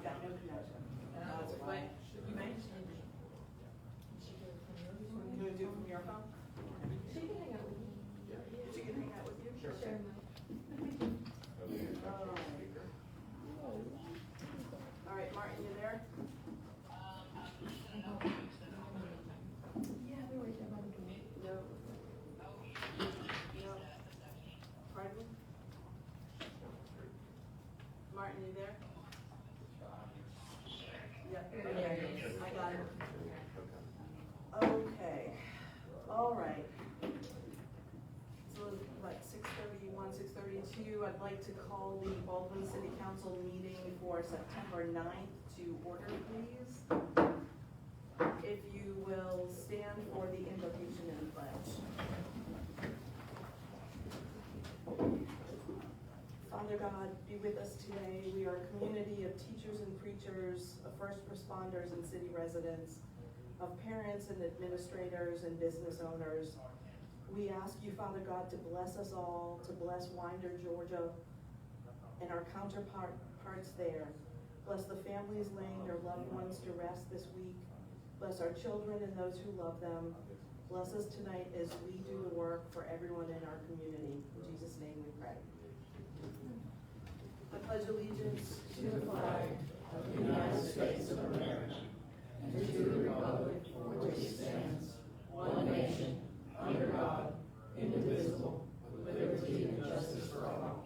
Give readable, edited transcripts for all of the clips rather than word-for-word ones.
I've got no connection. That's why. You may. You want to do it from your phone? She can hang out with me. She can hang out with you? Sure. All right, Martin, you there? Yeah, we were right there by the door. No. No. Pardon me? Martin, you there? Yep. Okay. I got it. Okay. All right. So what, 6:31, 6:32, I'd like to call the Baldwin City Council meeting for September 9th to order, please. If you will stand for the invocation and pledge. Father God, be with us today. We are a community of teachers and preachers, of first responders and city residents, of parents and administrators and business owners. We ask you, Father God, to bless us all, to bless Winder, Georgia, and our counterparts there. Bless the families laying their loved ones to rest this week. Bless our children and those who love them. Bless us tonight as we do the work for everyone in our community. In Jesus' name we pray. I pledge allegiance to the flag of the United States of America and to the republic for which it stands, one nation, under God, indivisible, with liberty and justice for all.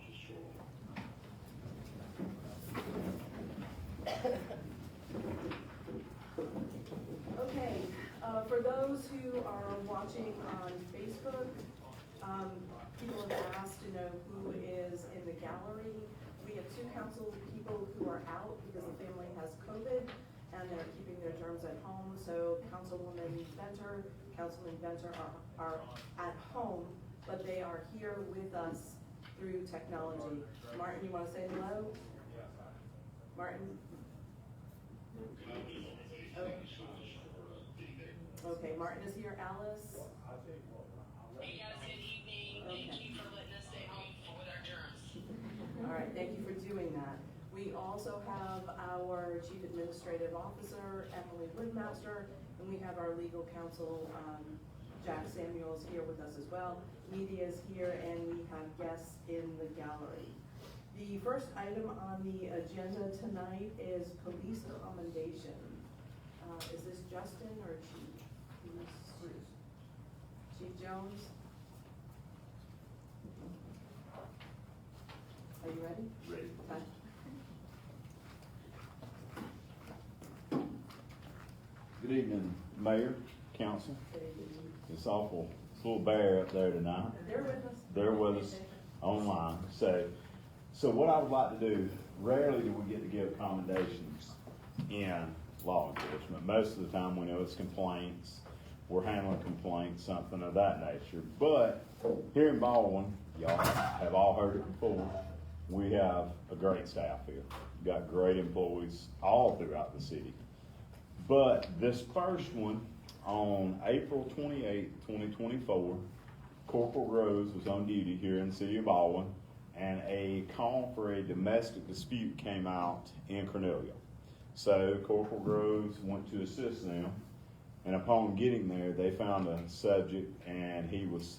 Okay, for those who are watching on Facebook, people have asked to know who is in the gallery. We have two council people who are out because the family has COVID and they're keeping their germs at home. So Councilwoman Venter, Councilman Venter are at home, but they are here with us through technology. Martin, you want to say hello? Martin? Okay, Martin is here. Alice? Hey guys, good evening. Thank you for letting us stay home with our germs. All right, thank you for doing that. We also have our Chief Administrative Officer, Emily Woodmaster, and we have our legal counsel, Jack Samuels, here with us as well. Media is here, and we have guests in the gallery. The first item on the agenda tonight is police commendation. Is this Justin or Chief? Chief Jones? Are you ready? Ready. Okay. Good evening, Mayor, Council. Good evening. It's awful, it's a little bare up there tonight. They're with us. They're with us online. So what I would like to do, rarely do we get to give commendations in law enforcement. Most of the time we know it's complaints, we're handling complaints, something of that nature. But here in Baldwin, y'all have all heard it before, we have a great staff here. We've got great employees all throughout the city. But this first one, on April 28, 2024, Corporal Groves was on duty here in the city of Baldwin, and a call for a domestic dispute came out in Cornelia. So Corporal Groves went to assist them, and upon getting there, they found a subject, and he was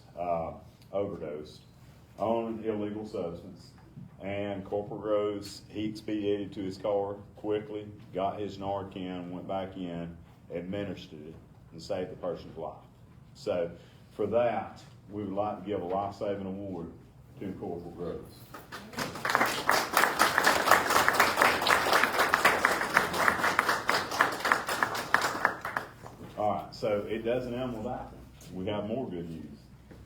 overdosed on an illegal substance. And Corporal Groves, he expedited to his car quickly, got his Narcan, went back in, administered it, and saved the person's life. So for that, we would like to give a life-saving award to Corporal Groves. All right, so it doesn't end with that one. We have more good news.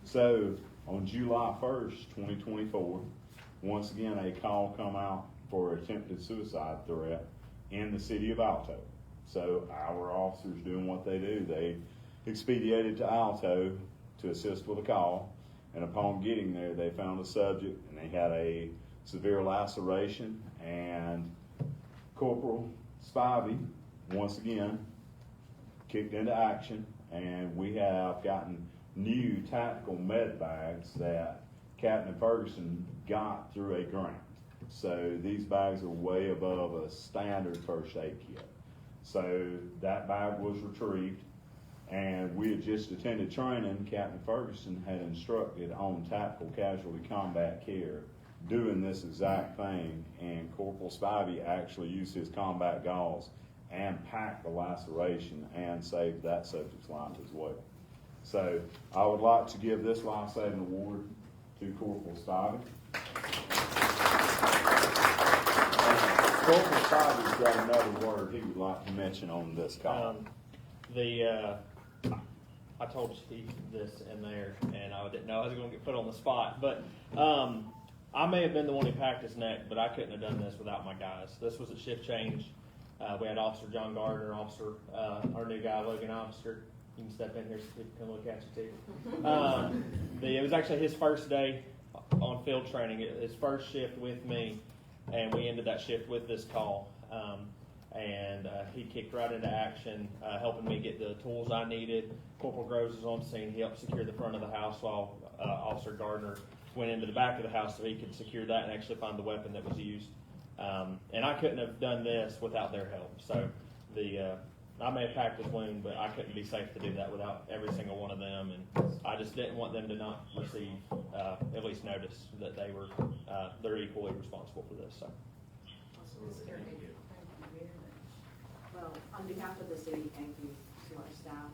So on July 1st, 2024, once again, a call come out for attempted suicide threat in the city of Alto. So our officers doing what they do, they expedited to Alto to assist with a call, and upon getting there, they found a subject, and they had a severe laceration, and Corporal Spivey, once again, kicked into action, and we have gotten new tactical med bags that Captain Ferguson got through a grant. So these bags are way above a standard first aid kit. So that bag was retrieved, and we had just attended training. Captain Ferguson had instructed on tactical casualty combat care, doing this exact thing, and Corporal Spivey actually used his combat gauze and packed the laceration and saved that subject's life as well. So I would like to give this life-saving award to Corporal Spivey. Corporal Spivey's got another word he would like to mention on this call. I told Chief this in there, and I didn't know I was going to get put on the spot, but I may have been the one who packed his neck, but I couldn't have done this without my guys. This was a shift change. We had Officer John Gardner, our new guy, Logan Officer. You can step in here so people can look at you too. It was actually his first day on field training, his first shift with me, and we ended that shift with this call. He kicked right into action, helping me get the tools I needed. Corporal Groves was on scene. He helped secure the front of the house while Officer Gardner went into the back of the house so he could secure that and actually find the weapon that was used. And I couldn't have done this without their help. So I may have packed his wound, but I couldn't be safe to do that without every single one of them. And I just didn't want them to not receive at least notice that they're equally responsible for this. So. Well, on behalf of the city, thank you to our staff.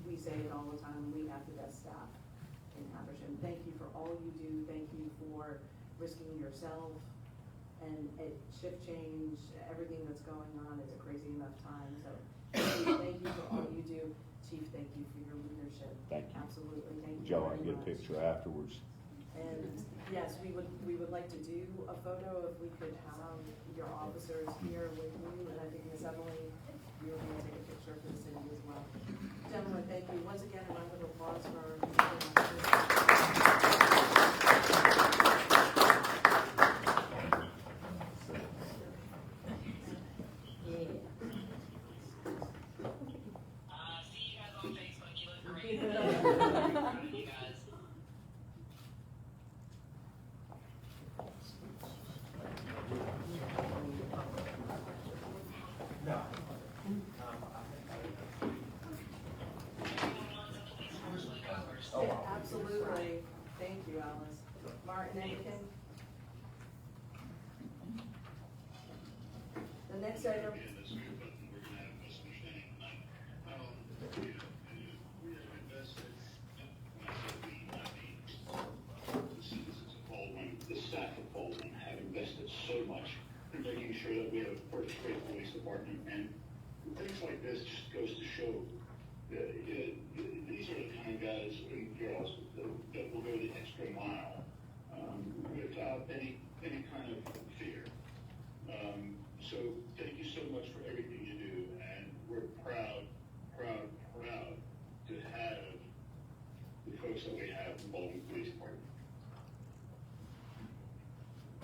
We say it all the time, we have the best staff in Habersham. Thank you for all you do. Thank you for risking yourself and shift change, everything that's going on. It's a crazy enough time. So thank you for all you do. Chief, thank you for your leadership. Thank you. Absolutely, thank you. Would y'all like to very get a much. picture afterwards? And yes, we would like to do a photo if we could have your officers here with you, and I think Ms. Emily, you're going to take a picture for the city as well. Gentlemen, thank you. Once again, a round of applause for See you guys on Facebook. You look great. Proud of you guys. Yeah, absolutely. Thank you, Alice. Martin, anything? The next item. The staff of Baldwin have invested so much in making sure that we have a first-rate police department, and things like this just goes to show that these are the kind of guys and girls that will go the extra mile without any kind of fear. So thank you so much for everything you do, and we're proud to have the folks that we have in Baldwin Police Department.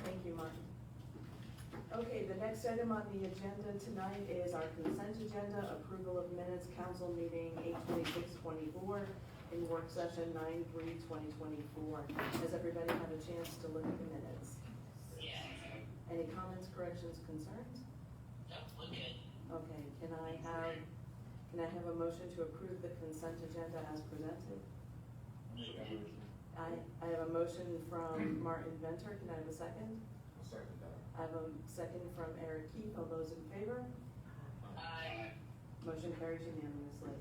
Thank you, Martin. Okay, the next item on the agenda tonight is our consent agenda, approval of minutes, council meeting 8/26/24, in work session 9/3/2024. Has everybody had a chance to look at the minutes? Yeah. Any comments, corrections, concerns? Nope, look good. Okay, can I have a motion to approve the consent agenda as presented? I have a motion from Martin Venter. Can I have a second? I have a second from Eric Keith. All those in favor? Aye. Motion carries unanimously.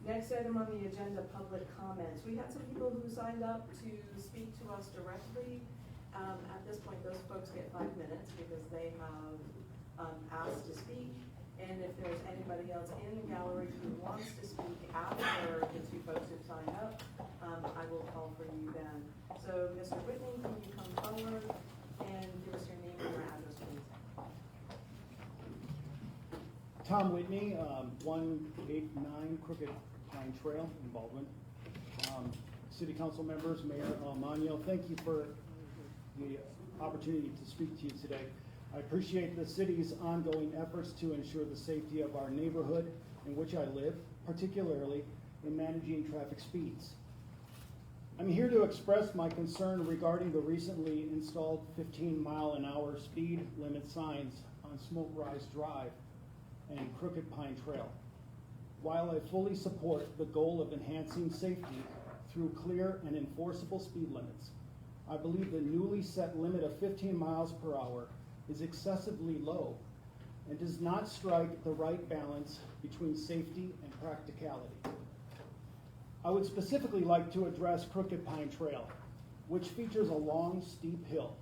Next item on the agenda, public comments. We had some people who signed up to speak to us directly. At this point, those folks get 5 minutes because they have asked to speak. And if there's anybody else in the gallery who wants to speak after the 2 folks who've signed up, I will call for you then. So, Mr. Whitney, can you come forward and give us your name and your address, please? Tom Whitney, 189 Crooked Pine Trail in Baldwin. City Council members, Mayor Manuel, thank you for the opportunity to speak to you today. I appreciate the city's ongoing efforts to ensure the safety of our neighborhood in which I live, particularly in managing traffic speeds. I'm here to express my concern regarding the recently installed 15-mile-an-hour speed limit signs on Smoke Rise Drive and Crooked Pine Trail. While I fully support the goal of enhancing safety through clear and enforceable speed limits, I believe the newly set limit of 15 miles per hour is excessively low and does not strike the right balance between safety and practicality. I would specifically like to address Crooked Pine Trail, which features a long, steep hill.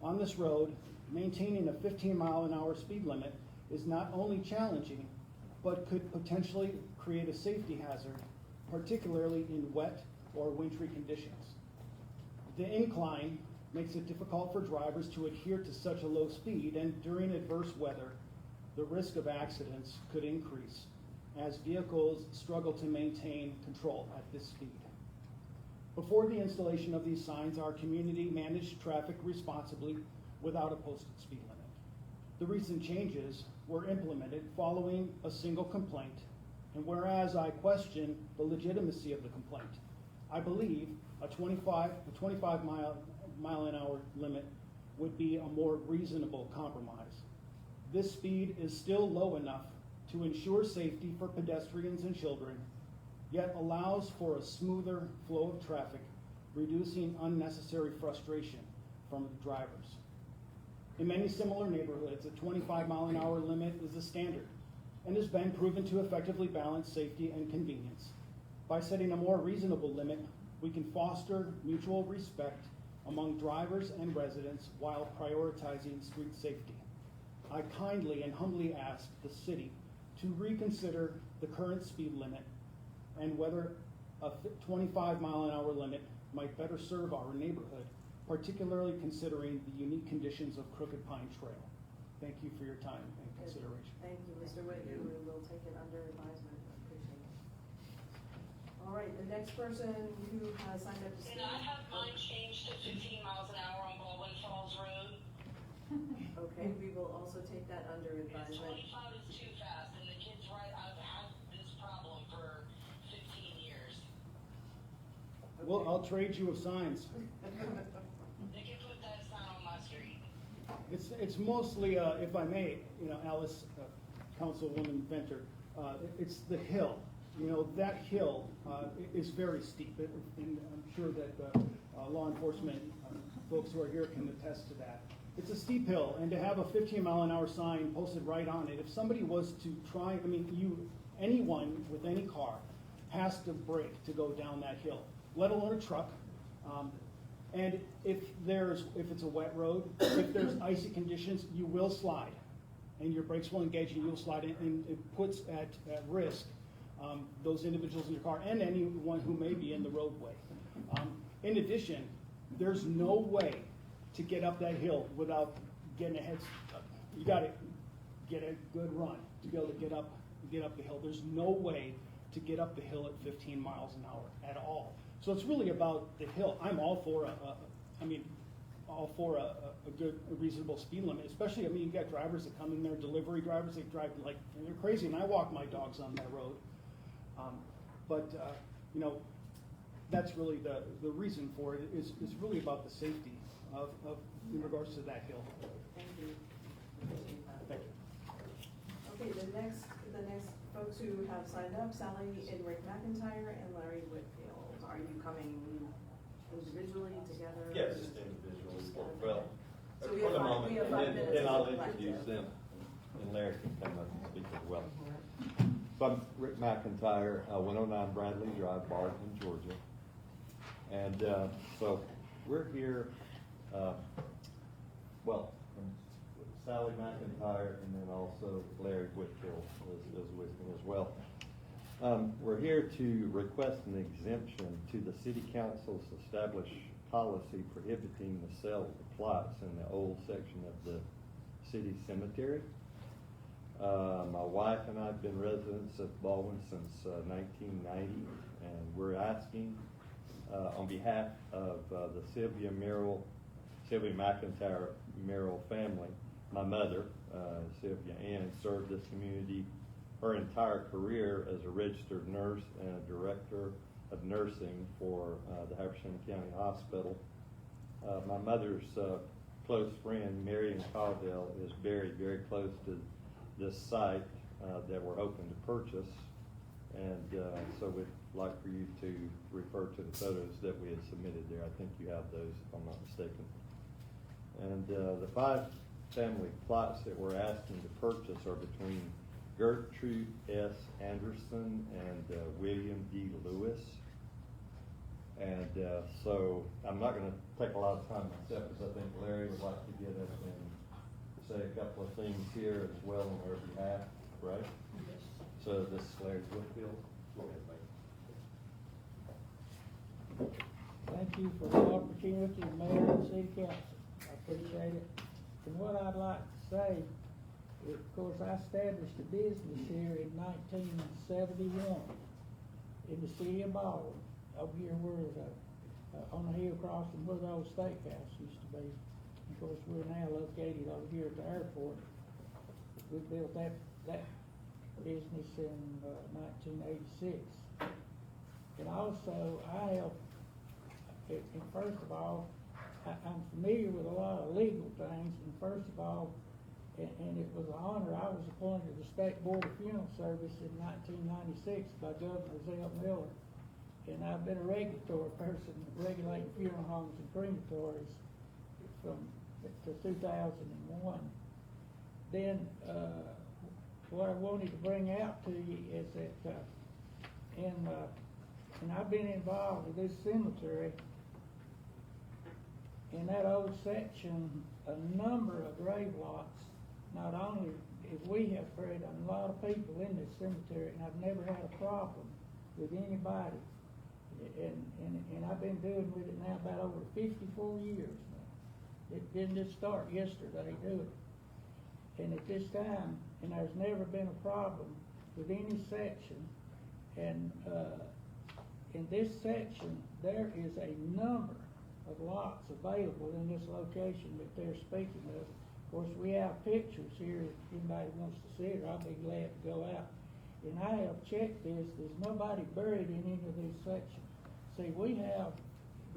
On this road, maintaining a 15-mile-an-hour speed limit is not only challenging, but could potentially create a safety hazard, particularly in wet or wintry conditions. The incline makes it difficult for drivers to adhere to such a low speed, and during adverse weather, the risk of accidents could increase as vehicles struggle to maintain control at this speed. Before the installation of these signs, our community managed traffic responsibly without a posted speed limit. The recent changes were implemented following a single complaint, and whereas I question the legitimacy of the complaint, I believe a 25 mile an hour limit would be a more reasonable compromise. This speed is still low enough to ensure safety for pedestrians and children, yet allows for a smoother flow of traffic, reducing unnecessary frustration from the drivers. In many similar neighborhoods, a 25 mile an hour limit is the standard and has been proven to effectively balance safety and convenience. By setting a more reasonable limit, we can foster mutual respect among drivers and residents while prioritizing street safety. I kindly and humbly ask the city to reconsider the current speed limit and whether a 25 mile an hour limit might better serve our neighborhood, particularly considering the unique conditions of Crooked Pine Trail. Thank you for your time and consideration. Thank you, Mr. Whitney. We will take it under advisement. I appreciate it. All right, the next person who has signed up to speak. Can I have mine changed to 15 miles an hour on Baldwin Falls Road? Okay, we will also take that under Because advisement. 25 is too fast, and the kids right, I've had this problem for 15 years. Well, I'll trade you of signs. They can put that sign on my street. It's mostly, if I may, Alice, Councilwoman Venter, it's the hill. That hill is very steep, and I'm sure that law enforcement folks who are here can attest to that. It's a steep hill, and to have a 15 mile an hour sign posted right on it, if somebody was to try, anyone with any car has to brake to go down that hill, let alone a truck. And if it's a wet road, if there's icy conditions, you will slide, and your brakes will engage and you'll slide, and it puts at risk those individuals in your car and anyone who may be in the roadway. In addition, there's no way to get up that hill without getting a head start. You got to get a good run to be able to get up the hill. There's no way to get up the hill at 15 miles an hour at all. So it's really about the hill. I'm all for a good, reasonable speed limit. Especially, you got drivers that come in there, delivery drivers. They drive like they're crazy, and I walk my dogs on that road. That's really the reason for it is really about the safety of in regards to that hill. Thank you. Appreciate that. Thank you. Okay, the next folks who have signed up, Sally and Rick McIntyre and Larry Whitfield. Are you coming individually, together? Yes, just individually. Well, So we for have the five- moment, we have and 5 then, minutes then to I'll collect introduce them. them, and Larry can come up and speak as well. So I'm Rick McIntyre, 109 Bradley Drive, Barton, Georgia. And so we're here, Sally McIntyre and then also Larry Whitfield is with me as well. We're here to request an exemption to the City Council's established policy prohibiting the sale of plots in the old section of the city cemetery. My wife and I have been residents of Baldwin since 1990, and we're asking on behalf of the Sylvia McIntyre Merrill family. My mother, Sylvia Ann, served this community her entire career as a registered nurse and a director of nursing for the Habersham County Hospital. My mother's close friend, Marion Caudill, is very, very close to this site that we're hoping to purchase. And so we'd like for you to refer to the photos that we had submitted there. I think you have those, if I'm not mistaken. And the 5 family plots that we're asking to purchase are between Gertrude S. Anderson and William D. Lewis. And so I'm not going to take a lot of time myself, because I think Larry would like to get up and say a couple of things here as well on their behalf, right? So this is Larry Whitfield. Go ahead, Larry. Thank you for the opportunity, Mayor and City Council. I appreciate it. And what I'd like to say is, of course, I established a business here in 1971 in the city of Baldwin, over here where on the hill crossing where the old steakhouse used to be. Of course, we're now located over here at the airport. We built that business in 1986. And also, I have, and first of all, I'm familiar with a lot of legal things, and first of all, and it was an honor, I was appointed to the State Board of Funeral Service in 1996 by Governor Zell Miller. And I've been a regulatory person, regulating funeral homes and crematories to 2001. Then, what I wanted to bring out to you is that, and I've been involved with this cemetery. In that old section, a number of grave lots, not only if we have buried a lot of people in this cemetery, and I've never had a problem with anybody. And I've been doing with it now about over 54 years now. It didn't just start yesterday, do it. And at this time, and there's never been a problem with any section. And in this section, there is a number of lots available in this location that they're speaking of. Of course, we have pictures here. If anybody wants to see it, I'll be glad to go out. And I have checked this. There's nobody buried in any of these sections. See, we have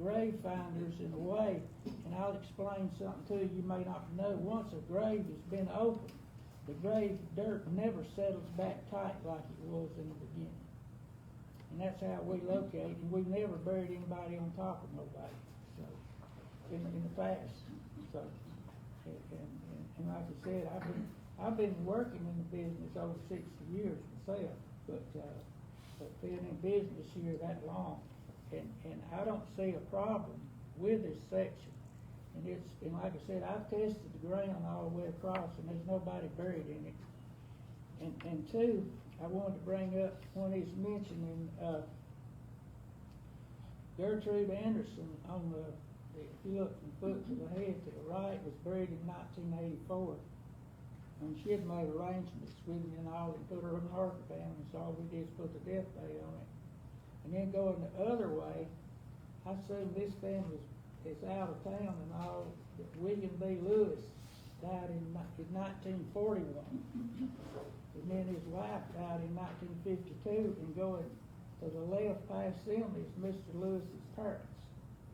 grave finders in a way, and I'll explain something to you may not know. Once a grave has been opened, the grave dirt never settles back tight like it was in the beginning. And that's how we locate, and we've never buried anybody on top of nobody, so, in the past. So, and like I said, I've been working in the business over 60 years myself, but been in business here that long. And I don't see a problem with this section. And like I said, I've tested the ground all the way across, and there's nobody buried in it. And two, I wanted to bring up one is mentioning Gertrude Anderson on if you look from foot to the head to the right, was buried in 1984. And she had made arrangements with me and all, and put her marker down, and so all we did is put the death date on it. And then going the other way, I assume this family is out of town and all. William B. Lewis died in 1941. And then his wife died in 1952. And going to the left past them is Mr. Lewis's parents.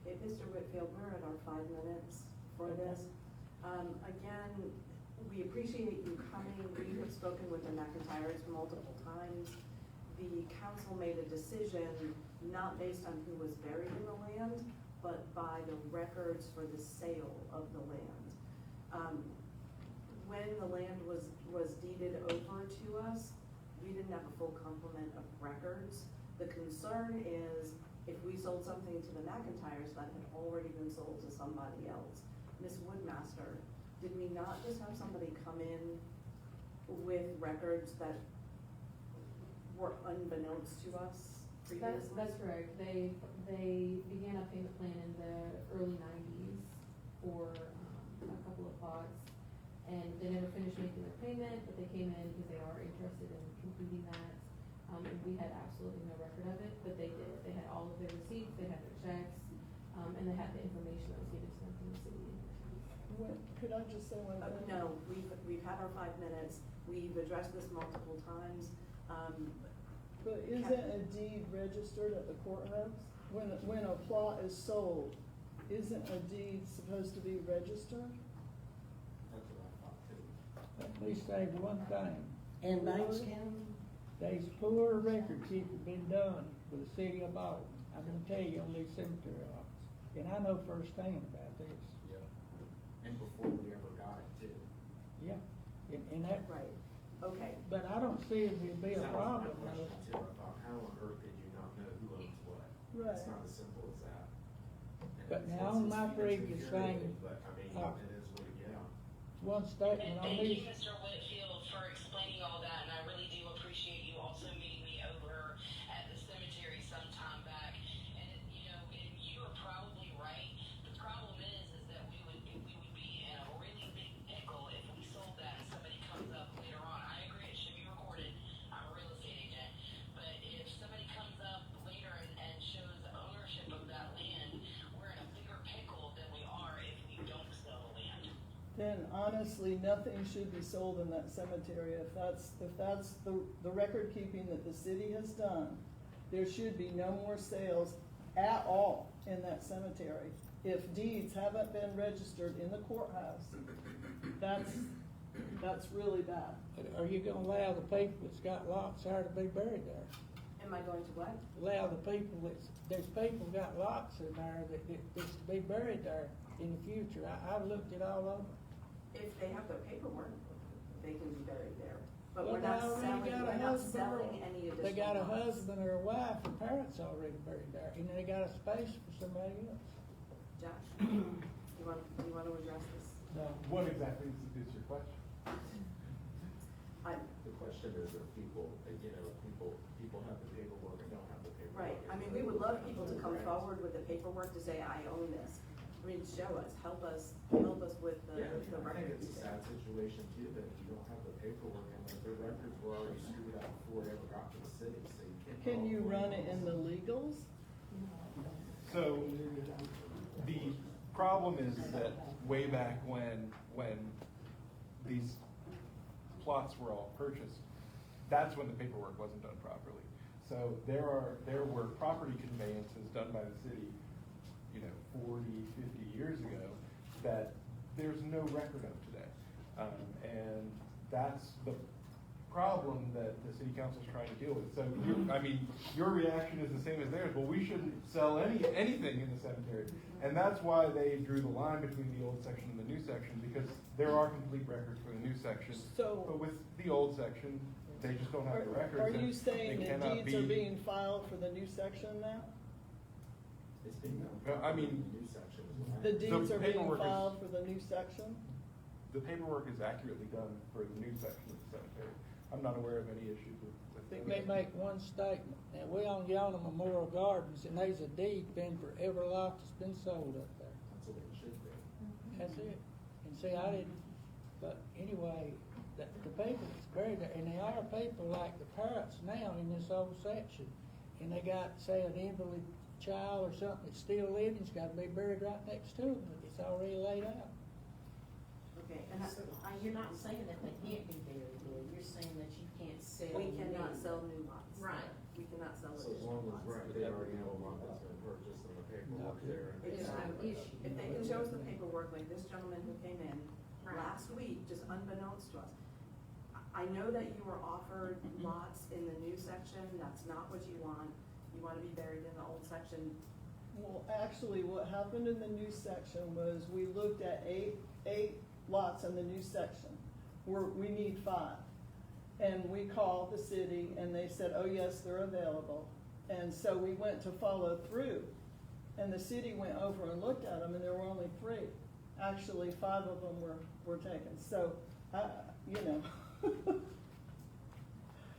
Okay, Mr. Whitfield, we're at our 5 minutes for this. Again, we appreciate you coming. We have spoken with the McIntyres multiple times. The council made a decision not based on who was buried in the land, but by the records for the sale of the land. When the land was deeded over to us, we didn't have a full complement of records. The concern is if we sold something to the McIntyres that had already been sold to somebody else. Ms. Woodmaster, did we not just have somebody come in with records that were unbeknownst to us previously? That's correct. They began a payment plan in the early 90s for a couple of plots, and they never finished making their payment, but they came in because they are interested in completing that. And we had absolutely no record of it, but they did. They had all of their receipts, they had their checks, and they had the information that was given to them from the city. Could I just say one thing? No, we've had our 5 minutes. We've addressed this multiple times. But isn't a deed registered at the courthouse? When a plot is sold, isn't a deed supposed to be registered? That's what I thought too. Let me say one thing. And Banks County? There's poor record keeping been done with the city of Baldwin. I'm gonna tell you on these cemetery lots. And I know firsthand about this. Yeah. And before we ever got it too. Yeah. And that, Right, okay. but I don't see it would be a That was problem. my question too. I thought, how on earth did you not know who owns what? Right. It's not as simple as that. And But it's- now on my it's previous infuriating, thing, But I mean, uh, it is what, yeah. one statement And on thank you, these. Mr. Whitfield, for explaining all that, and I really do appreciate you also meeting me over at the cemetery some time back. And, you know, and you are probably right. The problem is that we would be in a really big pickle if we sold that and somebody comes up later on. I agree, it should be recorded. I'm a real estate agent. But if somebody comes up later and shows ownership of that land, we're in a bigger pickle than we are if we don't sell the land. Then honestly, nothing should be sold in that cemetery. If that's the record keeping that the city has done, there should be no more sales at all in that cemetery. If deeds haven't been registered in the courthouse, that's really bad. Are you gonna allow the people that's got lots there to be buried there? Am I going to what? Allow the people there's people got lots in there that's to be buried there in the future. I've looked it all over. If they have their paperwork, they can be buried there. But Well, we're not they already selling, got a we're not husband or- selling any additional They got a lots. husband or a wife or parents already buried there, and they got a space for somebody else. Josh, you want to address this? No. What exactly is your question? The question is if people, you know, people have the paperwork and don't have the paperwork. Right, I mean, we would love people to come forward with the paperwork to say, I own this. I mean, show us, help us with the Yeah, I record. think it's a sad situation too, that if you don't have the paperwork and that the records were already screwed out before it ever got to the city, so you can't. Can you run it in the legals? So, the problem is that way back when these plots were all purchased, that's when the paperwork wasn't done properly. So there were property conveyances done by the city, 40, 50 years ago that there's no record of today. And that's the problem that the city council's trying to deal with. So, your reaction is the same as theirs. Well, we shouldn't sell anything in the cemetery. And that's why they drew the line between the old section and the new section, because there are complete records for the new section. So- But with the old section, they just don't have the records. Are and you saying they that cannot deeds are be- being filed for the new section now? It's being done. I mean, The new section is what The happened. deeds are being paperwork is- filed for the new section? The paperwork is accurately done for the new section of the cemetery. I'm not aware of any issues with Let the me rest. make one statement. Now, we own Yonah Memorial Gardens, and there's a deed been for every lot that's been sold up there. That's what it should be. That's it. And see, I didn't, but anyway, the people that's buried there, and there are people like the parents now in this old section, and they got, say, an invalid child or something that's still living, it's gotta be buried right next to them, it's already laid out. Okay, and You're not saying that they can't be buried there, you're saying that you can't sell. we cannot new. sell new lots. Right. We cannot sell So as additional long as, lots. right, they already have a lot that's been purchased and the paperwork there. and It's no Exactly. issue. If they can show us the paperwork, like this gentleman who came in Right. last week, just unbeknownst to us. I know that you were offered lots in the new section, that's not what you want. You wanna be buried in the old section. Well, actually, what happened in the new section was we looked at eight lots in the new section. We need 5. And we called the city and they said, oh yes, they're available. And so we went to follow through. And the city went over and looked at them and there were only 3. Actually, 5 of them were taken. So,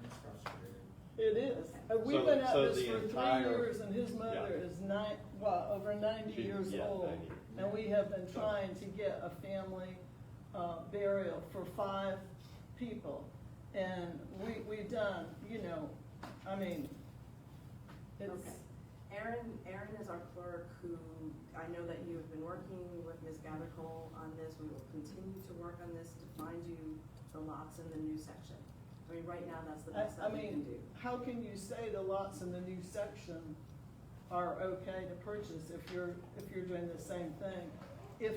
It's frustrating. It is. We've So- been at so this the for 3 entire- years and his mother Yeah. is over 90 years Yeah, old. 90. And we have been trying to get a family burial for 5 people. And we've done, it's, Okay. Aaron is our clerk who, I know that you have been working with Ms. Gathercole on this. We will continue to work on this to find you the lots in the new section. I mean, right now, that's the best I that we can mean, do. how can you say the lots in the new section are okay to purchase if you're doing the same thing? If,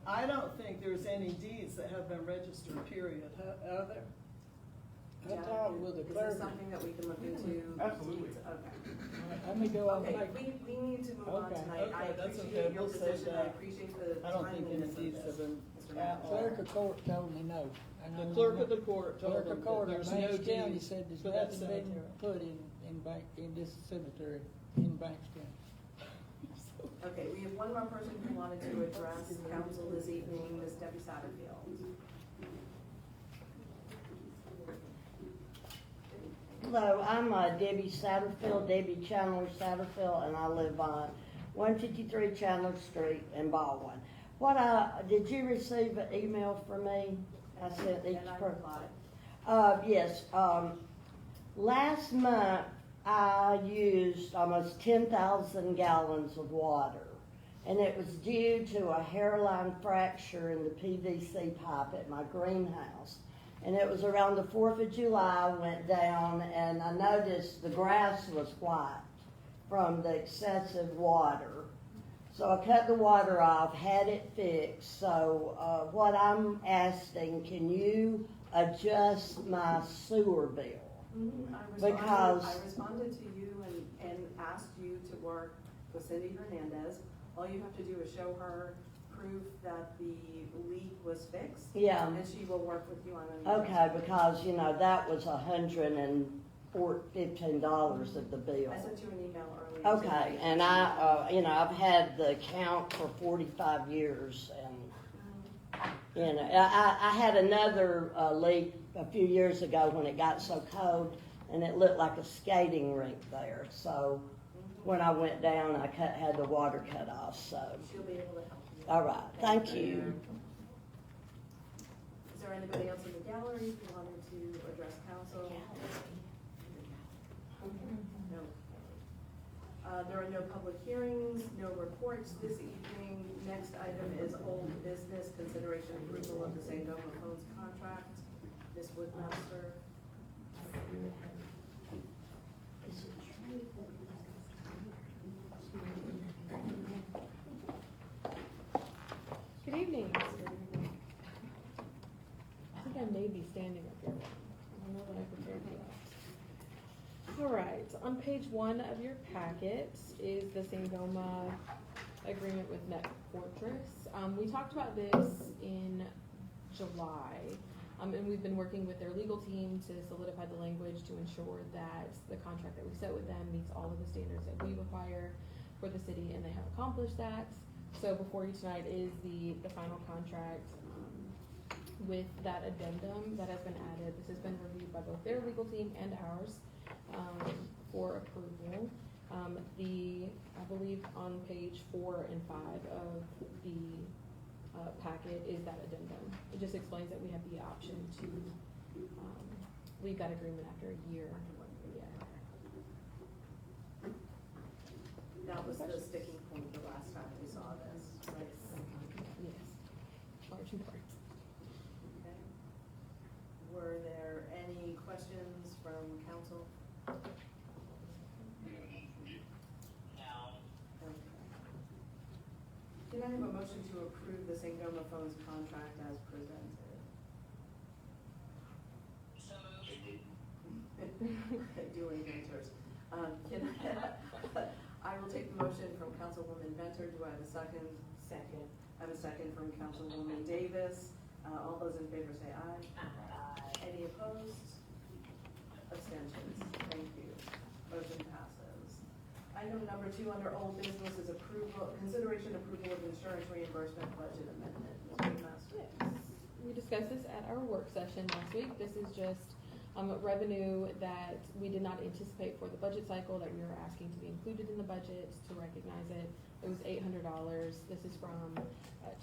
I don't think there's any deeds that have been registered, period, are there? I talked with the Is clerk. this something that we can look into? Absolutely. Okay. Let me go on. Okay, we need to move on Okay. tonight. I Okay, that's okay. appreciate your We'll save position, I that. appreciate the I don't think any timeliness of deeds have this. been. Mr. Matheson. Clerk of court told me no. And I The know clerk that- of the court told Clerk them of that court of there's no Banks County deeds said there's for that nothing been cemetery. put in this cemetery in Banks County. Okay, we have one more person who wanted to address council this evening, Ms. Debbie Satterfield. Hello, I'm Debbie Satterfield, Debbie Chandler Satterfield, and I live on 153 Chandler Street in Baldwin. Did you receive an email from me? I sent each And I person. replied. Yes, last month I used almost 10,000 gallons of water, and it was due to a hairline fracture in the PVC pipe at my greenhouse. And it was around the 4th of July, I went down, and I noticed the grass was white from the excessive water. So I cut the water off, had it fixed. So what I'm asking, can you adjust my sewer bill? Because I responded to you and asked you to work with Cindy Hernandez. All you have to do is show her proof that the leak was fixed. Yeah. And she will work with you on it. Okay, because, that was $115 of the bill. I sent you an email earlier. Okay, and I've had the account for 45 years, and, I had another leak a few years ago when it got so cold, and it looked like a skating rink there, so when I went down, I had the water cut off, so. She'll be able to help you. All right, thank you. Is there anybody else in the gallery who wanted to address council? No. There are no public hearings, no reports this evening. Next item is old business, consideration approval of the Sangoma Phones contract. Ms. Woodmaster. Good evening. I think I may be standing up here. I don't know what I prepared for that. All right, on page 1 of your packet is the Sangoma agreement with Net Fortress. We talked about this in July, and we've been working with their legal team to solidify the language to ensure that the contract that we set with them meets all of the standards that we require for the city, and they have accomplished that. So before you tonight is the final contract with that addendum that has been added. This has been reviewed by both their legal team and ours for approval. I believe on page 4 and 5 of the packet is that addendum. It just explains that we have the option to leave that agreement after a year. That was the sticking point the last time we saw this, right? Yes, large and part. Okay. Were there any questions from council? No. Okay. Can I have a motion to approve the Sangoma Phones contract as presented? So moved. Duly answers. I will take the motion from Councilwoman Venter. Do I have a second? Second. I have a second from Councilwoman Davis. All those in favor say aye. Aye. Any opposed? Abstentions? Thank you. Motion passes. Item number 2 under old business is consideration approval of insurance reimbursement budget amendment. Ms. Woodmaster. We discussed this at our work session last week. This is just revenue that we did not anticipate for the budget cycle that we were asking to be included in the budget to recognize it. It was $800. This is from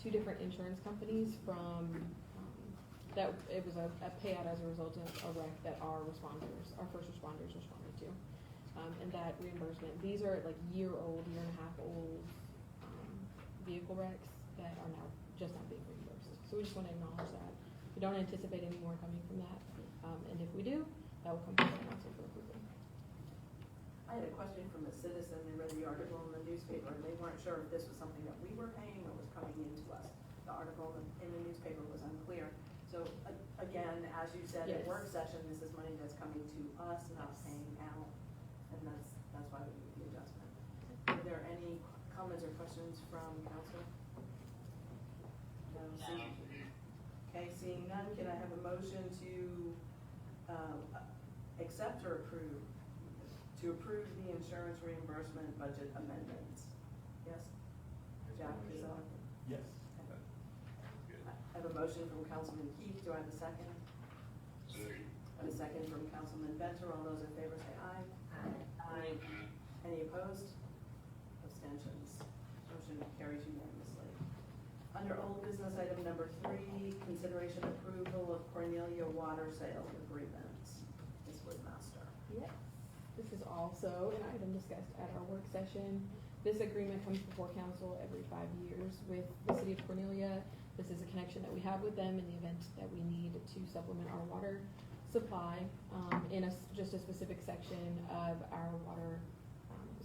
2 different insurance companies that it was a payout as a result of a wreck that our first responders responded to. And that reimbursement, these are like year-old, year-and-a-half-old vehicle wrecks that are now just not being reimbursed. So we just want to acknowledge that. We don't anticipate any more coming from that. And if we that will come to the council for approval. I had a question from a citizen, they read the article in the newspaper, and they weren't sure if this was something that we were paying or was coming into us. The article in the newspaper was unclear. So, again, as you said at Yes. work session, this is money that's coming to us, not Yes. paying out, and that's why we need the adjustment. Are there any comments or questions from council? No, seeing none, can I have a motion to, accept or approve the insurance reimbursement budget amendments? Yes? Jack, is that? Yes. I have a motion from Councilman Keith, do I have a second? Second. I have a second from Councilman Venter, all those in favor say aye. Aye. Any opposed? Abstentions? Motion carries unanimously. Under old business item number 3, consideration approval of Cornelia water sale agreements. Ms. Woodmaster. Yes, this is also an item discussed at our work session. This agreement comes before council every 5 years with the city of Cornelia. This is a connection that we have with them in the event that we need to supplement our water supply in just a specific section of our water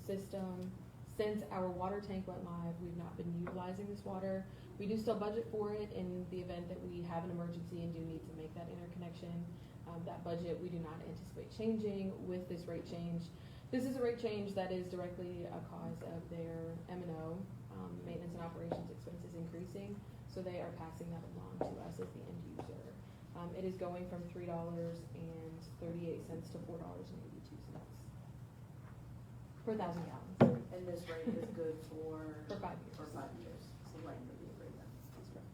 system. Since our water tank went live, we've not been utilizing this water. We do still budget for it in the event that we have an emergency and do need to make that interconnection. That budget we do not anticipate changing with this rate change. This is a rate change that is directly a cause of their M&O, maintenance and operations expenses increasing, so they are passing that along to us as the end user. It is going from $3.38 to $4.82 per 1,000 gallons. And this rate is good for? For 5 years. For 5 years, it's the length of the agreement. That's correct.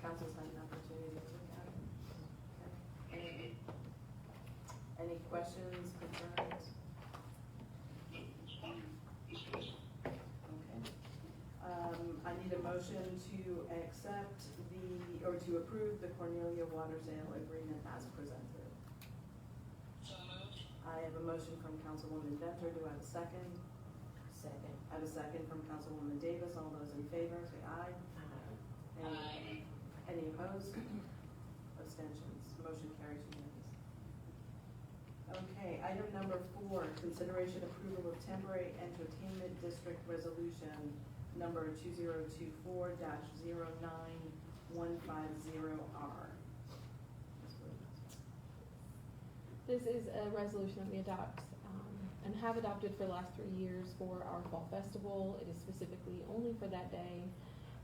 Council's had an opportunity to look at it. Okay. Any questions, concerns? Okay. I need a motion to accept or to approve the Cornelia water sale agreement as presented. So moved. I have a motion from Councilwoman Venter, do I have a second? Second. I have a second from Councilwoman Davis, all those in favor, say aye. Aye. Any opposed? Abstentions, motion carries unanimously. Okay, item number 4, consideration approval of temporary entertainment district resolution number 2024-09150R. This is a resolution that we adopt and have adopted for the last 3 years for our fall festival. It is specifically only for that day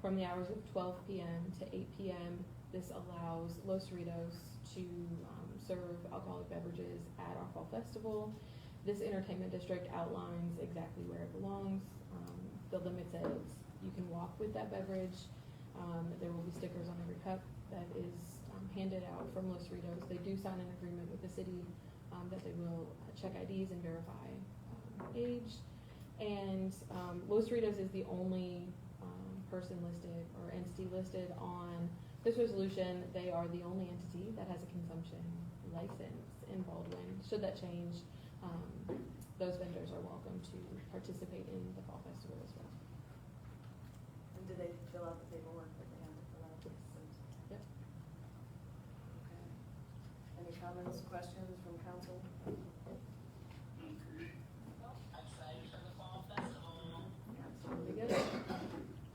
from the hours of 12 p.m. to 8 p.m. This allows Los Cerritos to serve alcoholic beverages at our fall festival. This entertainment district outlines exactly where it belongs. The limit says you can walk with that beverage. There will be stickers on every cup that is handed out from Los Cerritos. They do sign an agreement with the city that they will check IDs and verify age. And Los Cerritos is the only person listed or entity listed on this resolution. They are the only entity that has a consumption license in Baldwin. Should that change, those vendors are welcome to participate in the fall festival as well. And did they fill out the paperwork that they had to fill out? Yep. Okay. Any comments, questions from council? None for me. Excited for the fall festival. Absolutely good.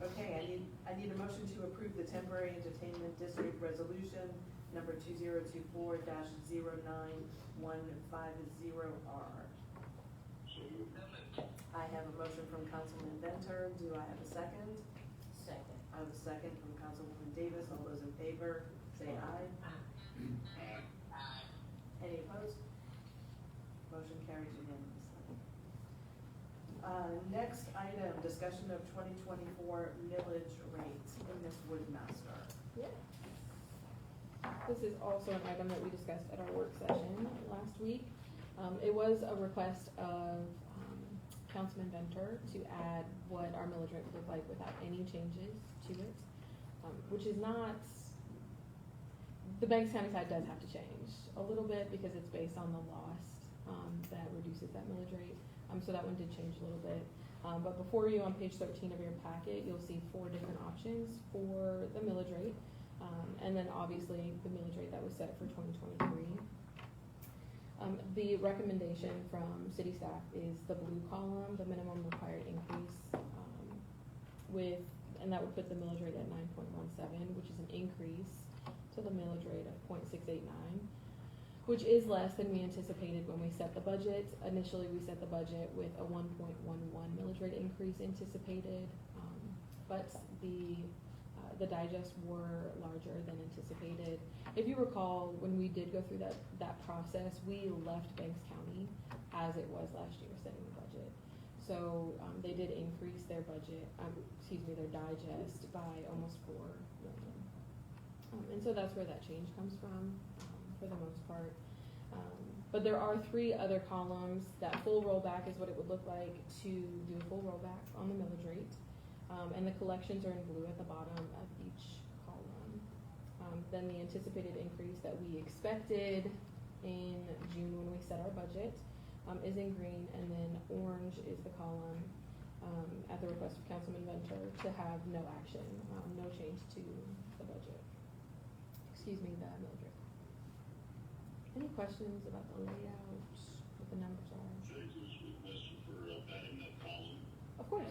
Okay, I need a motion to approve the temporary entertainment district resolution number 2024-09150R. So moved. So moved. I have a motion from Councilman Venter, do I have a second? Second. I have a second from Councilwoman Davis, all those in favor, say aye. Aye. Aye. Any opposed? Motion carries unanimously. Next item, discussion of 2024 millage rates, Ms. Woodmaster. Yes. This is also an item that we discussed at our work session last week. It was a request of Councilman Venter to add what our millage rate would look like without any changes to it, which is not, the Banks County side does have to change a little bit because it's based on the loss that reduces that millage rate. So that one did change a little bit. But before you, on page 13 of your packet, you'll see 4 different options for the millage rate. And then obviously the millage rate that was set for 2023. the recommendation from city staff is the blue column, the minimum required increase, and that would put the millage rate at 9.17, which is an increase to the millage rate of 0.689, which is less than we anticipated when we set the budget. Initially, we set the budget with a 1.11 millage rate increase anticipated, but the digests were larger than anticipated. If you recall, when we did go through that process, we left Banks County as it was last year, setting the budget. So they did increase their budget, their digest by almost $4 million. And so that's where that change comes from, for the most part. But there are 3 other columns. That full rollback is what it would look like to do a full rollback on the millage rate. And the collections are in blue at the bottom of each column. Then the anticipated increase that we expected in June when we set our budget is in green, and then orange is the column at the request of Councilman Venter to have no action, no change to the budget. The millage rate. Any questions about the layout, what the numbers are? Thank you, Mr. for adding that column. Of course.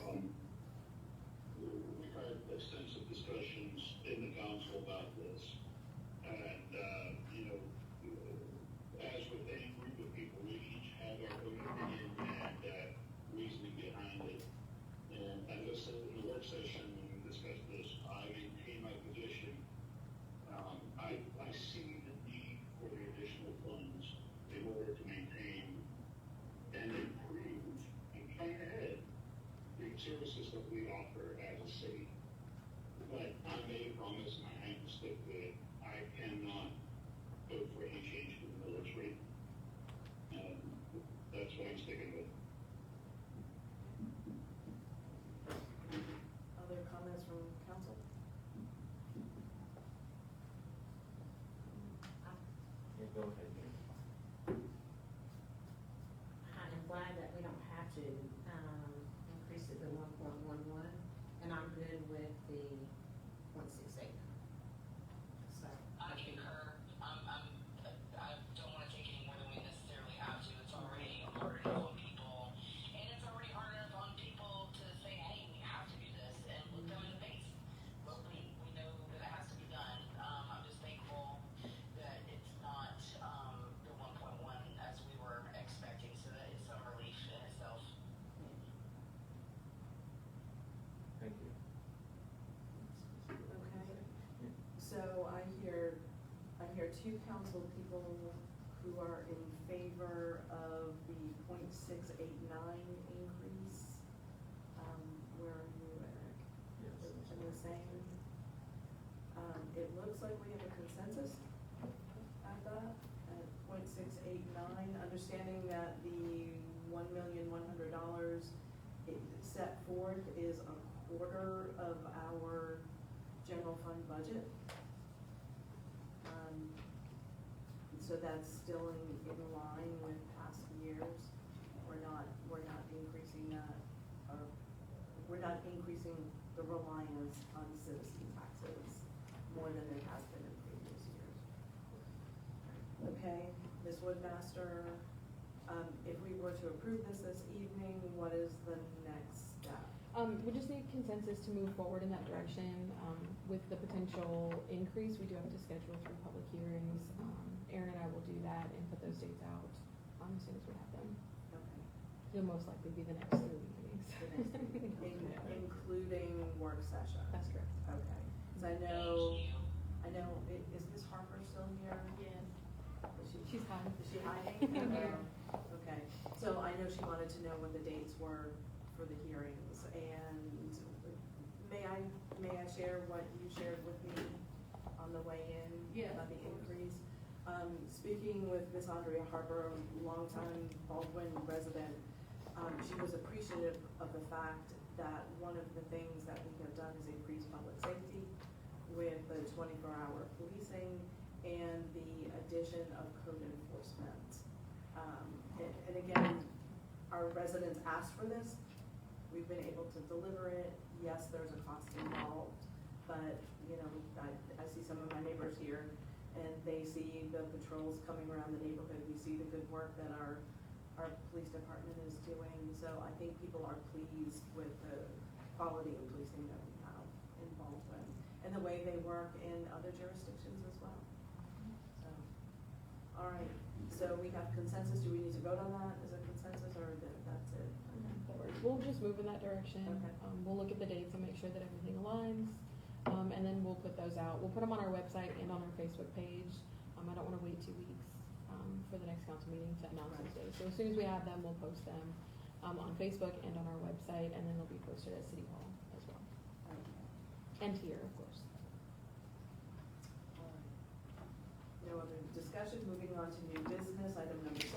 We've had extensive discussions in the council about this, and, as with any group of people, we each have our own opinion and reasoning behind it. And as I said in the work session when we discussed this, I maintain my position. I see the need for the additional funds in order to maintain and improve and plan ahead the services that we offer as a city. But I made a promise and I have to stick to it. I cannot vote for any change to the millage rate. And that's what I'm sticking with. Other comments from council? Yeah, go ahead. I'm glad that we don't have to, increase it to 1.11, and I'm good with the 0.68. So. I concur. I don't want to take any more than we necessarily have to. It's already hard enough on people, and it's already hard enough on people to say, hey, we have to do this, and look them in the face. But we know that it has to be done. I'm just thankful that it's not the 1.1 as we were expecting, so that is some relief in itself. Thank you. Okay. So I hear 2 council people who are in favor of the 0.689 increase. Where are you, Eric? Yes. In the same. It looks like we have a consensus at that, at 0.689, understanding that the $1,100,000 set forth is a quarter of our general fund budget. So that's still in line with past years. We're not increasing that, or we're not increasing the reliance on citizen taxes more than it has been in previous years. Okay, Ms. Woodmaster, if we were to approve this evening, what is the next step? We just need consensus to move forward in that direction. With the potential increase, we do have to schedule 3 public hearings. Aaron and I will do that and put those dates out as soon as we have them. Okay. It'll most likely be the next 3 meetings. Including work session? That's correct. Okay, so I know, is Ms. Harper still here? Yes. She's hiding. Is she hiding? Okay, so I know she wanted to know when the dates were for the hearings, and may I share what you shared with me on the way in? Yes, about the of course. increase? Speaking with Ms. Andrea Harper, longtime Baldwin resident, she was appreciative of the fact that one of the things that we have done is increase public safety with the 24-hour policing and the addition of code enforcement. And again, our residents asked for this. We've been able to deliver it. Yes, there's a cost involved, but I see some of my neighbors here, and they see the patrols coming around the neighborhood, we see the good work that our police department is doing. So I think people are pleased with the quality of policing that we have in Baldwin and the way they work in other jurisdictions as well. So, all right, so we have consensus. Do we need to vote on that as a consensus, or that's it? That works. We'll just move in that direction. Okay. We'll look at the dates and make sure that everything aligns. And then we'll put those out. We'll put them on our website and on our Facebook page. I don't want to wait 2 weeks for the next council meeting to announce those days. So as soon as we have them, we'll post them on Facebook and on our website, and then they'll be posted at City Hall as well. And here, of course. All right. No other discussion. Moving on to new business. Item number 6,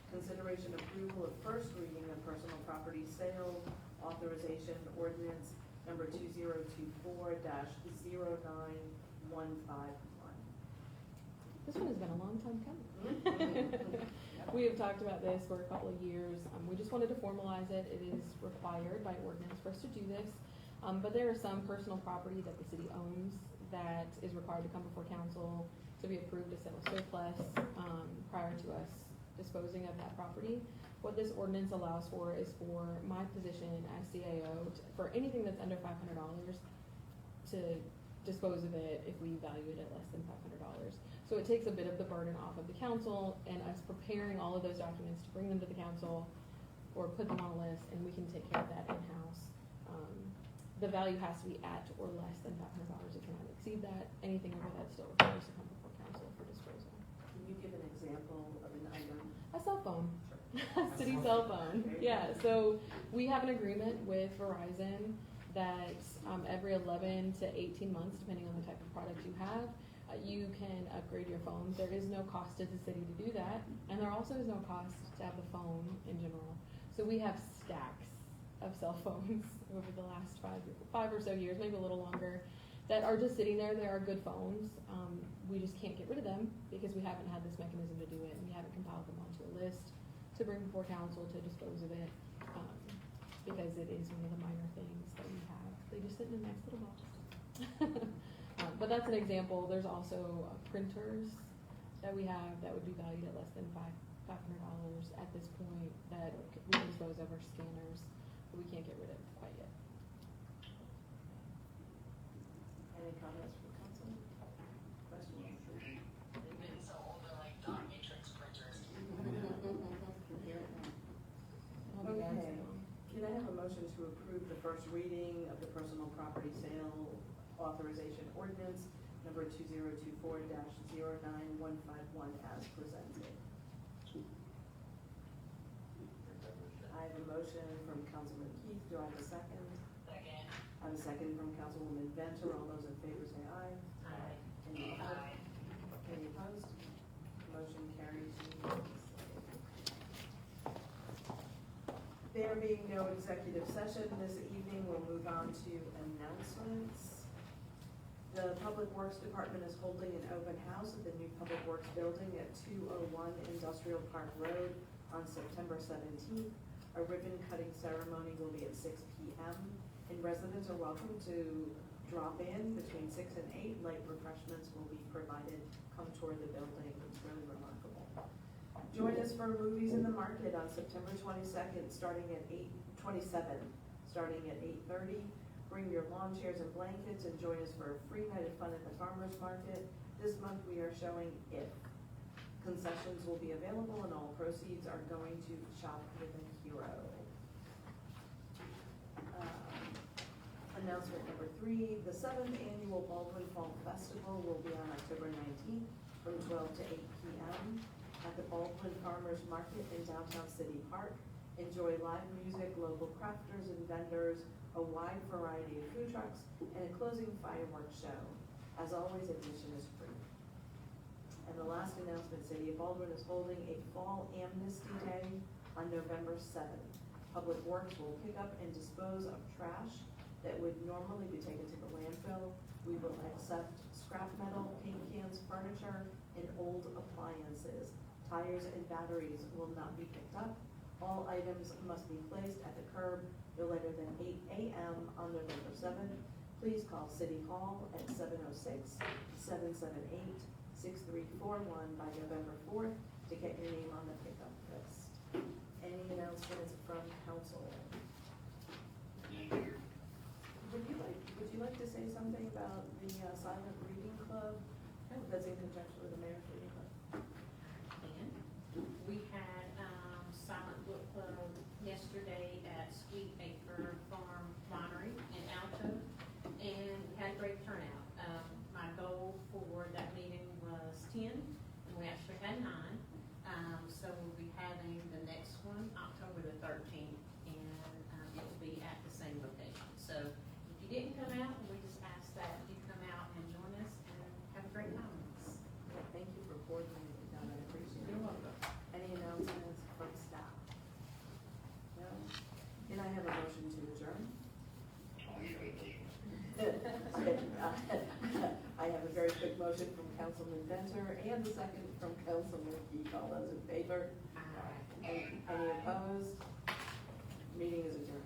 consideration approval of first reading of personal property sale authorization ordinance number 2024-09151. This one has been a long time coming. We have talked about this for a couple of years. We just wanted to formalize it. It is required by ordinance for us to do this. But there is some personal property that the city owns that is required to come before council to be approved to sell surplus prior to us disposing of that property. What this ordinance allows for is for my position as CAO for anything that's under $500 to dispose of it if we value it at less than $500. So it takes a bit of the burden off of the council and us preparing all of those documents to bring them to the council or put them on a list, and we can take care of that in-house. The value has to be at or less than $500. It cannot exceed that. Anything over that still requires to come before council for disposal. Can you give an example of an item? A cell phone. City cell phone. Yeah, so we have an agreement with Verizon that every 11 to 18 months, depending on the type of product you have, you can upgrade your phone. There is no cost to the city to do that, and there also is no cost to have the phone in general. So we have stacks of cell phones over the last five or so years, maybe a little longer, that are just sitting there. They are good phones. We just can't get rid of them because we haven't had this mechanism to do it, and we haven't compiled them onto a list to bring before council to dispose of it, because it is one of the minor things that we have. They just sit in a nice little box. But that's an example. There's also printers that we have that would be valued at less than $500 at this point that we can dispose of, our scanners, but we can't get rid of quite yet. Any comments from council? Questions? They've been so old, they're like dot matrix printers. Okay, can I have a motion to approve the first reading of the personal property sale authorization ordinance number 2024-09151 as presented? I have a motion from Councilman Keith. Do I have a second? Second. I have a second from Councilwoman Venter. All those in favor say aye. Aye. Any opposed? Any opposed? Motion carries unanimously. There being no executive session this evening, we'll move on to announcements. The Public Works Department is holding an open house at the new Public Works building at 201 Industrial Park Road on September 17th. A ribbon cutting ceremony will be at 6 p.m. and residents are welcome to drop in between 6 and 8. Light refreshments will be provided. Come tour the building. It's really remarkable. Join us for Movies in the Market on September 22nd, starting at 8:27, starting at 8:30. Bring your lawn chairs and blankets and join us for a free night of fun at the farmers market. This month we are showing If. Concessions will be available and all proceeds are going to Shop with a Hero. Announcement number 3, the 7th annual Baldwin Fall Festival will be on October 19th from 12 to 8 p.m. at the Baldwin Farmers Market in downtown City Park. Enjoy live music, local crafters and vendors, a wide variety of food trucks, and a closing fireworks show. As always, admission is free. And the last announcement, City of Baldwin is holding a Fall Amnesty Day on November 7th. Public Works will pick up and dispose of trash that would normally be taken to the landfill. We will accept scrap metal, paint cans, furniture, and old appliances. Tires and batteries will not be picked up. All items must be placed at the curb no later than 8 a.m. on November 7th. Please call City Hall at 706-778-6766 6341 by November 4th to get your name on the pickup list. Any announcements from council? Would you like to say something about the silent reading club that's in conjunction with the mayor's reading club? And we had, silent book club yesterday at Sweet Acre Farm Winery in Alto, and we had a great turnout. My goal for that meeting was 10, and we actually had 9. So we'll be having the next one October the 13th, and, it will be at the same location. So if you didn't come out, we just ask that you come out and join us and have a great time with us. Thank you for coordinating it, Donna, I appreciate it. You're welcome. Any announcements from staff? No? Can I have a motion to adjourn? I have a very quick motion from Councilman Venter and a second from Councilman Keith. All those in favor? Any opposed? Meeting is adjourned.